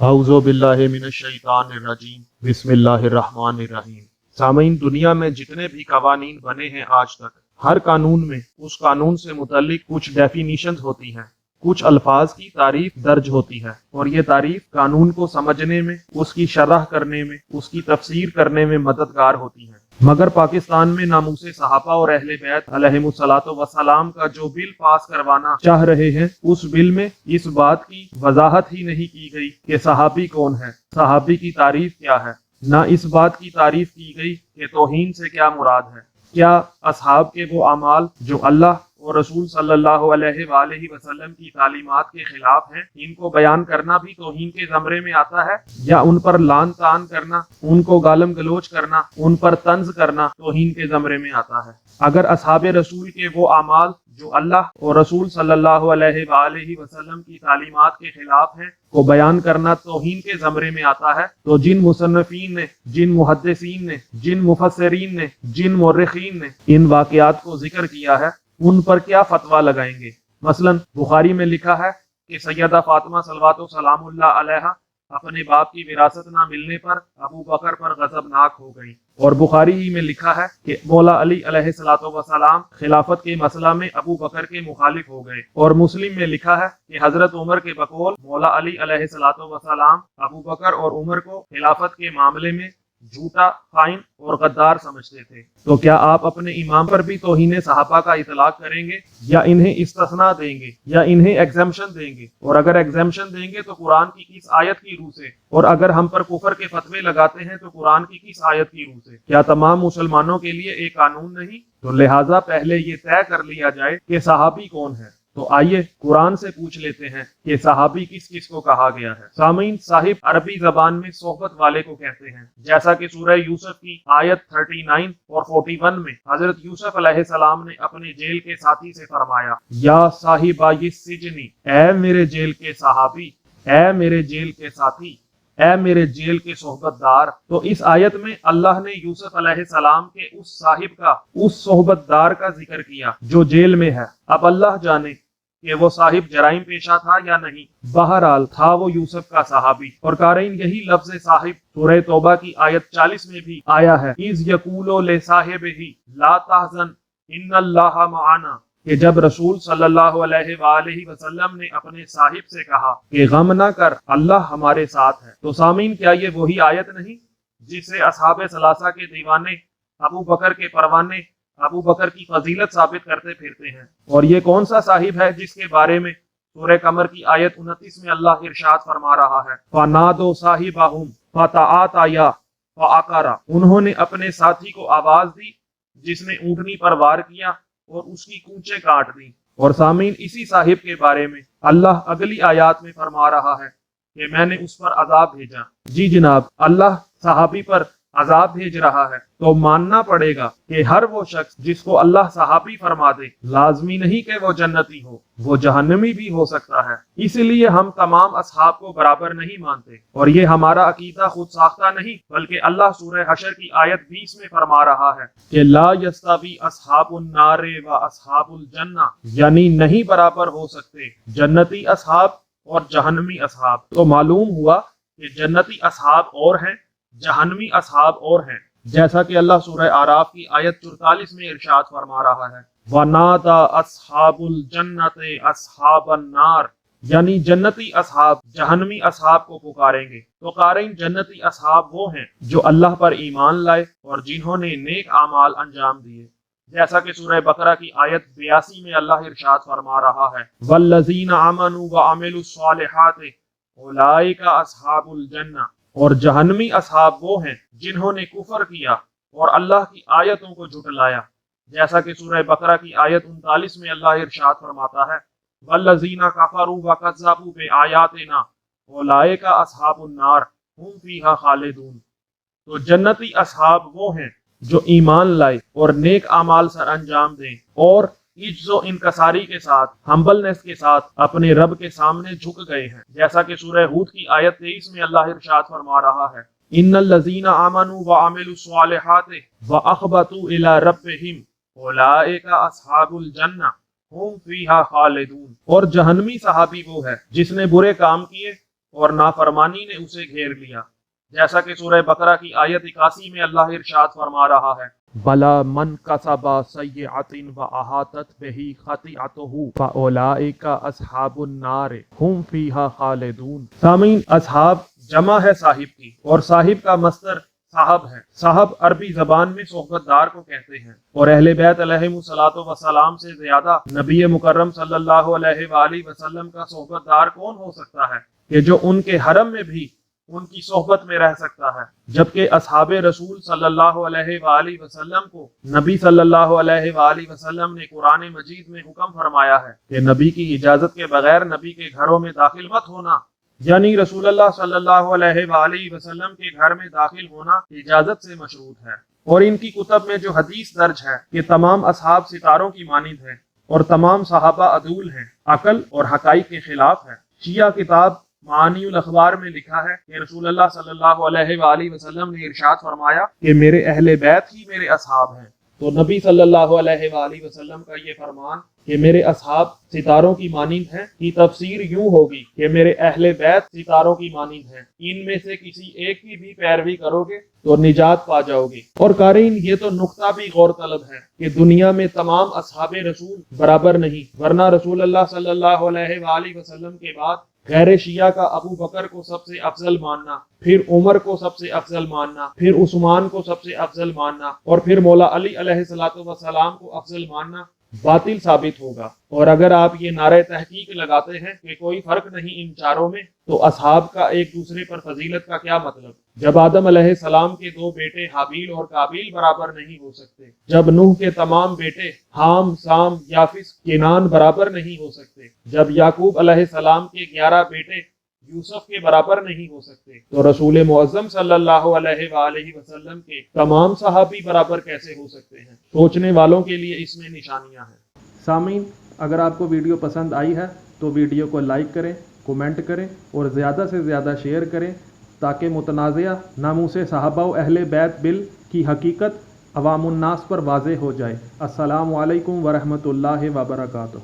اعوذ باللہ من الشیطان الرجیم بسم اللہ الرحمن الرحیم۔ سامعین، دنیا میں جتنے بھی قوانین بنے ہیں آج تک، ہر قانون میں اس قانون سے متعلق کچھ ڈیفینیشنز ہوتی ہیں، کچھ الفاظ کی تعریف درج ہوتی ہے، اور یہ تعریف قانون کو سمجھنے میں، اس کی شرح کرنے میں، اس کی تفسیر کرنے میں مددگار ہوتی ہے۔ مگر پاکستان میں ناموس صحابہ اور اہل بیت علیہم الصلوۃ والسلام کا جو بل پاس کروانا چاہ رہے ہیں، اس بل میں اس بات کی وضاحت ہی نہیں کی گئی کہ صحابی کون ہے، صحابی کی تعریف کیا ہے، نہ اس بات کی تعریف کی گئی کہ توہین سے کیا مراد ہے۔ کیا اصحاب کے وہ اعمال جو اللہ اور رسول صلی اللہ علیہ وآلہ وسلم کی تعلیمات کے خلاف ہیں، ان کو بیان کرنا بھی توہین کے زمرے میں آتا ہے؟ یا ان پر لعن طعن کرنا، ان کو گالم گلوچ کرنا، ان پر طنز کرنا توہین کے زمرے میں آتا ہے؟ اگر اصحاب رسول کے وہ اعمال جو اللہ اور رسول صلی اللہ علیہ وآلہ وسلم کی تعلیمات کے خلاف ہیں کو بیان کرنا توہین کے زمرے میں آتا ہے، تو جن مصنفین نے، جن محدثین نے، جن مفسرین نے، جن مورخین نے ان واقعات کو ذکر کیا ہے، ان پر کیا فتویٰ لگائیں گے؟ مثلا بخاری میں لکھا ہے کہ سیدہ فاطمہ صلوات و سلام اللہ علیہا اپنے باپ کی وراثت نہ ملنے پر ابو بکر پر غضبناک ہو گئی، اور بخاری ہی میں لکھا ہے کہ مولا علی علیہ الصلوۃ والسلام خلافت کے مسئلہ میں ابو بکر کے مخالف ہو گئے، اور مسلم میں لکھا ہے کہ حضرت عمر کے بقول مولا علی علیہ الصلوۃ والسلام ابو بکر اور عمر کو خلافت کے معاملے میں جھوٹا، خائن اور غدار سمجھتے تھے۔ تو کیا آپ اپنے امام پر بھی توہین صحابہ کا اطلاق کریں گے، یا انہیں استثناء دیں گے، یا انہیں ایگزمپشن دیں گے؟ اور اگر ایگزمپشن دیں گے تو قرآن کی کس آیت کی روح سے؟ اور اگر ہم پر کفر کے فتوے لگاتے ہیں تو قرآن کی کس آیت کی روح سے؟ کیا تمام مسلمانوں کے لیے ایک قانون نہیں؟ تو لہٰذا پہلے یہ طے کر لیا جائے کہ صحابی کون ہے۔ تو آئیے قرآن سے پوچھ لیتے ہیں کہ صحابی کس کس کو کہا گیا ہے۔ سامعین، صاحب عربی زبان میں صحبت والے کو کہتے ہیں، جیسا کہ سورہ یوسف کی آیت 39 اور 41 میں حضرت یوسف علیہ السلام نے اپنے جیل کے ساتھی سے فرمایا، یا صاحبہ السجن، اے میرے جیل کے صحابی، اے میرے جیل کے ساتھی، اے میرے جیل کے صحبت دار۔ تو اس آیت میں اللہ نے یوسف علیہ السلام کے اس صاحب کا، اس صحبت دار کا ذکر کیا جو جیل میں ہے۔ اب اللہ جانے کہ وہ صاحب جرائم پیشہ تھا یا نہیں، بہرحال تھا وہ یوسف کا صحابی۔ اور قارئین، یہی لفظ صاحب سورہ توبہ کی آیت 40 میں بھی آیا ہے، اِذْ يَقُولُ لِصَاحِبِهِ لَا تَحْزَنْ إِنَّ اللَّهَ مَعَنَا، کہ جب رسول صلی اللہ علیہ وآلہ وسلم نے اپنے صاحب سے کہا کہ غم نہ کر، اللہ ہمارے ساتھ ہے۔ تو سامعین، کیا یہ وہی آیت نہیں جس سے اصحاب ثلاثہ کے دیوانے ابو بکر کے پروانے ابو بکر کی فضیلت ثابت کرتے پھرتے ہیں؟ اور یہ کون سا صاحب ہے جس کے بارے میں سورہ قمر کی آیت 29 میں اللہ ارشاد فرما رہا ہے، فَنَادَوْا صَاحِبَهُمْ فَتَعَاطَيَا فَعَقَرَ، انہوں نے اپنے ساتھی کو آواز دی جس نے اونٹنی پر وار کیا اور اس کی کونچیں کاٹ دی۔ اور سامعین، اسی صاحب کے بارے میں اللہ اگلی آیات میں فرما رہا ہے کہ میں نے اس پر عذاب بھیجا۔ جی جناب، اللہ صحابی پر عذاب بھیج رہا ہے، تو ماننا پڑے گا کہ ہر وہ شخص جس کو اللہ صحابی فرما دے، لازمی نہیں کہ وہ جنتی ہو، وہ جہنمی بھی ہو سکتا ہے۔ اسی لیے ہم تمام اصحاب کو برابر نہیں مانتے، اور یہ ہمارا عقیدہ خود ساختہ نہیں، بلکہ اللہ سورہ حشر کی آیت 20 میں فرما رہا ہے کہ لا یستوی اصحاب النار و اصحاب الجنہ، یعنی نہیں برابر ہو سکتے جنتی اصحاب اور جہنمی اصحاب۔ تو معلوم ہوا کہ جنتی اصحاب اور ہیں، جہنمی اصحاب اور ہیں، جیسا کہ اللہ سورہ اعراف کی آیت 44 میں ارشاد فرما رہا ہے، وَنَادَى أَصْحَابُ الْجَنَّةِ أَصْحَابَ النَّارِ، یعنی جنتی اصحاب جہنمی اصحاب کو پکاریں گے۔ تو قارئین، جنتی اصحاب وہ ہیں جو اللہ پر ایمان لائے اور جنہوں نے نیک اعمال انجام دیے، جیسا کہ سورہ بقرہ کی آیت 82 میں اللہ ارشاد فرما رہا ہے، وَالَّذِينَ آمَنُوا وَعَمِلُوا الصَّالِحَاتِ أُولَٰئِكَ أَصْحَابُ الْجَنَّةِ، اور جہنمی اصحاب وہ ہیں جنہوں نے کفر کیا اور اللہ کی آیتوں کو جھٹلایا، جیسا کہ سورہ بقرہ کی آیت 39 میں اللہ ارشاد فرماتا ہے، وَالَّذِينَ كَفَرُوا وَكَذَّبُوا بِآيَاتِنَا أُولَٰئِكَ أَصْحَابُ النَّارِ هُمْ فِيهَا خَالِدُونَ۔ تو جنتی اصحاب وہ ہیں جو ایمان لائے اور نیک اعمال سر انجام دیں اور عجز و انکساری کے ساتھ، ہمبلنس کے ساتھ اپنے رب کے سامنے جھک گئے ہیں، جیسا کہ سورہ ہود کی آیت 23 میں اللہ ارشاد فرما رہا ہے، ان الذین آمنوا وعملوا الصالحات واخبتوا الی ربہم اولئک اصحاب الجنہ ہم فیہا خالدون۔ اور جہنمی صحابی وہ ہے جس نے برے کام کیے اور نافرمانی نے اسے گھیر لیا، جیسا کہ سورہ بقرہ کی آیت 81 میں اللہ ارشاد فرما رہا ہے، بلا من کسب سیئۃ واحاطت بہ خطیئتہ فاولئک اصحاب النار ھم فیہا خالدون۔ سامعین، اصحاب جمع ہے صاحب کی، اور صاحب کا مصدر صاحب ہے۔ صاحب عربی زبان میں صحبت دار کو کہتے ہیں، اور اہل بیت علیہم الصلوۃ والسلام سے زیادہ نبی مکرم صلی اللہ علیہ وآلہ وسلم کا صحبت دار کون ہو سکتا ہے کہ جو ان کے حرم میں بھی ان کی صحبت میں رہ سکتا ہے، جبکہ اصحاب رسول صلی اللہ علیہ وآلہ وسلم کو نبی صلی اللہ علیہ وآلہ وسلم نے قرآن مجید میں حکم فرمایا ہے کہ نبی کی اجازت کے بغیر نبی کے گھروں میں داخل مت ہونا، یعنی رسول اللہ صلی اللہ علیہ وآلہ وسلم کے گھر میں داخل ہونا اجازت سے مشروط ہے۔ اور ان کی کتب میں جو حدیث درج ہے کہ تمام اصحاب ستاروں کی مانند ہیں اور تمام صحابہ عدول ہیں، عقل اور حقائق کے خلاف ہے۔ شیعہ کتاب معانی الاخبار میں لکھا ہے کہ رسول اللہ صلی اللہ علیہ وآلہ وسلم نے ارشاد فرمایا کہ میرے اہل بیت ہی میرے اصحاب ہیں۔ تو نبی صلی اللہ علیہ وآلہ وسلم کا یہ فرمان کہ میرے اصحاب ستاروں کی مانند ہیں کی تفسیر یوں ہوگی کہ میرے اہل بیت ستاروں کی مانند ہیں، ان میں سے کسی ایک کی بھی پیروی کرو گے تو نجات پا جاؤ گے۔ اور قارئین، یہ تو نقطہ بھی غور طلب ہے کہ دنیا میں تمام اصحاب رسول برابر نہیں، ورنہ رسول اللہ صلی اللہ علیہ وآلہ وسلم کے بعد غیر شیعہ کا ابو بکر کو سب سے افضل ماننا، پھر عمر کو سب سے افضل ماننا، پھر عثمان کو سب سے افضل ماننا، اور پھر مولا علی علیہ السلام کو افضل ماننا باطل ثابت ہوگا۔ اور اگر آپ یہ نعرہ تحقیق لگاتے ہیں کہ کوئی فرق نہیں ان چاروں میں، تو اصحاب کا ایک دوسرے پر فضیلت کا کیا مطلب؟ جب آدم علیہ السلام کے دو بیٹے حابیل اور قابیل برابر نہیں ہو سکتے، جب نوح کے تمام بیٹے حام، سام، یافس، کینان برابر نہیں ہو سکتے، جب یعقوب علیہ السلام کے 11 بیٹے یوسف کے برابر نہیں ہو سکتے، تو رسول معظم صلی اللہ علیہ وآلہ وسلم کے تمام صحابی برابر کیسے ہو سکتے ہیں؟ سوچنے والوں کے لیے اس میں نشانیاں ہیں۔ سامعین، اگر آپ کو ویڈیو پسند آئی ہے تو ویڈیو کو لائک کریں، کومنٹ کریں اور زیادہ سے زیادہ شیئر کریں تاکہ متنازعہ ناموس صحابہ و اہل بیت بل کی حقیقت عوام الناس پر واضح ہو جائے۔ السلام علیکم ورحمۃ اللہ وبرکاتہ۔